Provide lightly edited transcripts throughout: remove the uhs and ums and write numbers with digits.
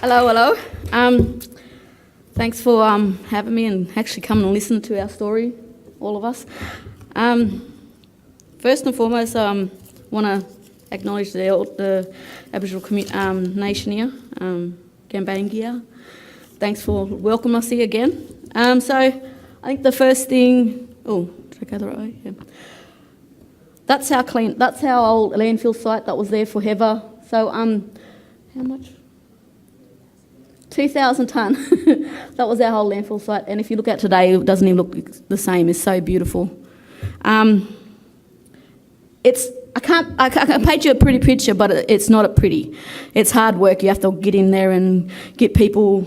Hello. Thanks for having me and actually coming and listening to our story, all of us. First and foremost, want to acknowledge the Aboriginal nation here, Gambangia. Thanks for welcoming us here again. So I think the first thing, did I go the right way? Yeah. That's our old landfill site that was there forever. So how much? 2,000 tonne. That was our whole landfill site. And if you look at today, it doesn't even look the same. It's so beautiful. I can paint you a pretty picture, but it's not pretty. It's hard work. You have to get in there and get people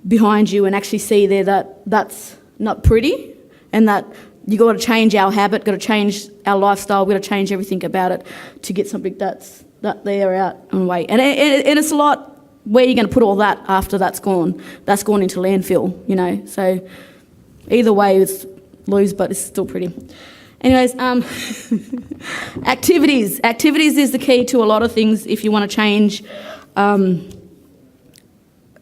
behind you and actually see there that that's not pretty, and that you got to change our habit, got to change our lifestyle, we've got to change everything about it to get something that they're out and away. And it's a lot. Where are you going to put all that after that's gone? That's gone into landfill, you know. So either way, it's lose, but it's still pretty. Anyways, activities. Activities is the key to a lot of things if you want to change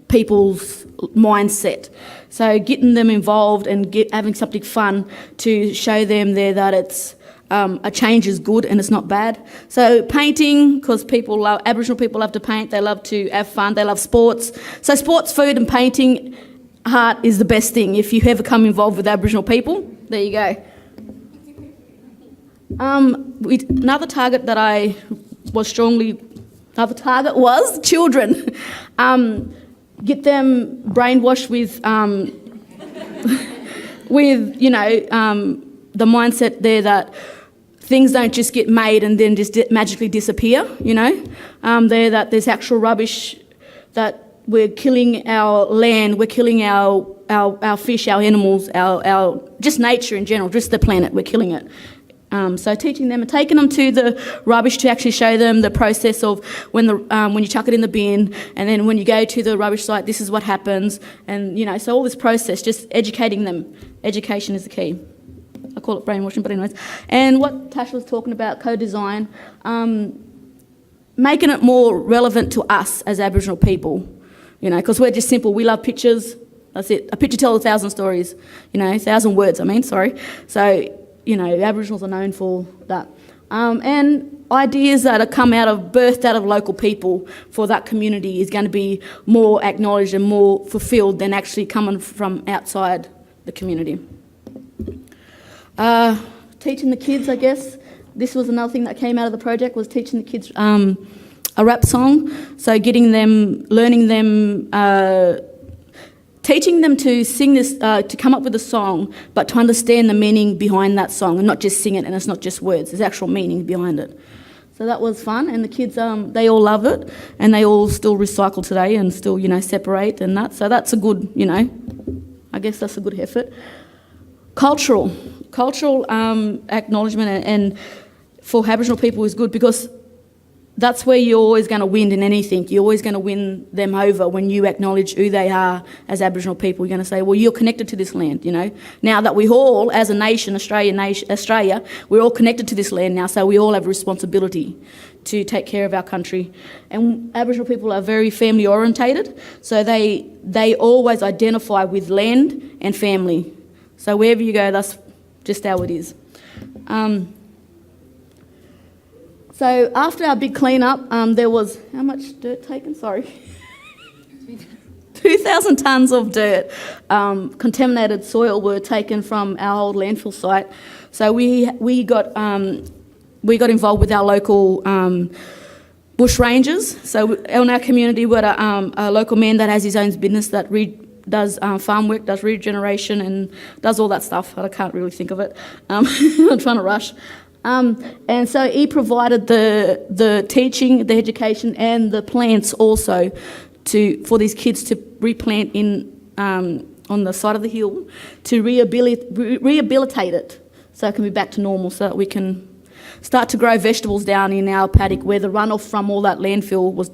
people's mindset. So getting them involved and having something fun to show them there that it's a change is good and it's not bad. So painting, because Aboriginal people love to paint, they love to have fun, they love sports. So sports, food and painting, art is the best thing. If you ever come involved with Aboriginal people, there you go. Another target was children. Get them brainwashed with the mindset there that things don't just get made and then just magically disappear, you know. That there's actual rubbish, that we're killing our land, we're killing our fish, our animals, our just nature in general, just the planet, we're killing it. So teaching them and taking them to the rubbish to actually show them the process of when you chuck it in the bin, and then when you go to the rubbish site, this is what happens, and you know, so all this process, just educating them. Education is the key. I call it brainwashing, but anyways. And what Tash was talking about, co-design, making it more relevant to us as Aboriginal people, you know, because we're just simple. We love pictures. That's it. A picture tells 1,000 stories, you know, 1,000 words, sorry. So, you know, Aboriginals are known for that. And ideas that are birthed out of local people for that community is going to be more acknowledged and more fulfilled than actually coming from outside the community. Teaching the kids, I guess. This was another thing that came out of the project, was teaching the kids a rap song. So learning them, teaching them to sing this, to come up with a song, but to understand the meaning behind that song and not just sing it, and it's not just words, there's actual meaning behind it. So that was fun, and the kids, they all love it, and they all still recycle today and still, you know, separate and that. So that's a good, you know, I guess that's a good effort. Cultural acknowledgement and for Aboriginal people is good, because that's where you're always going to win in anything. You're always going to win them over when you acknowledge who they are as Aboriginal people. You're going to say, well, you're connected to this land, you know. Now that we all, as a nation, Australia, we're all connected to this land now, so we all have a responsibility to take care of our country. And Aboriginal people are very family orientated, so they always identify with land and family. So wherever you go, that's just how it is. So after our big clean-up, there was, how much dirt taken? Sorry. 2,000 tonnes of dirt, contaminated soil were taken from our old landfill site. So we got involved with our local bush rangers. So in our community, we got a local man that has his own business that does farm work, does regeneration, and does all that stuff. I can't really think of it. I'm trying to rush. And so he provided the teaching, the education, and the plants also for these kids to replant on the side of the hill to rehabilitate it so it can be back to normal, so that we can start to grow vegetables down in our paddock where the runoff from all that landfill was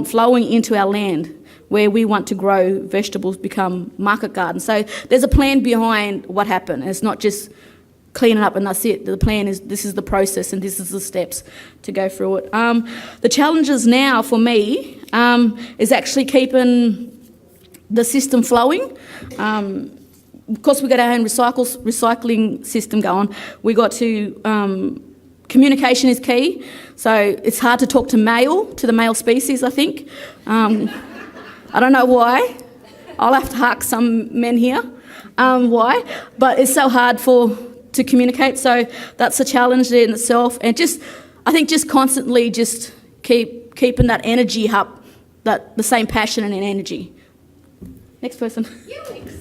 flowing into our land, where we want to grow vegetables, become market gardens. So there's a plan behind what happened. It's not just clean it up and that's it. The plan is, this is the process and this is the steps to go through it. The challenges now for me is actually keeping the system flowing. Because we've got our own recycling system going, we got to, communication is key. So it's hard to talk to the male species, I think. I don't know why. I'll have to hack some men here. Why? But it's so hard to communicate. So that's a challenge in itself. And I think constantly keeping that energy up, the same passion and energy. Next person. Felix.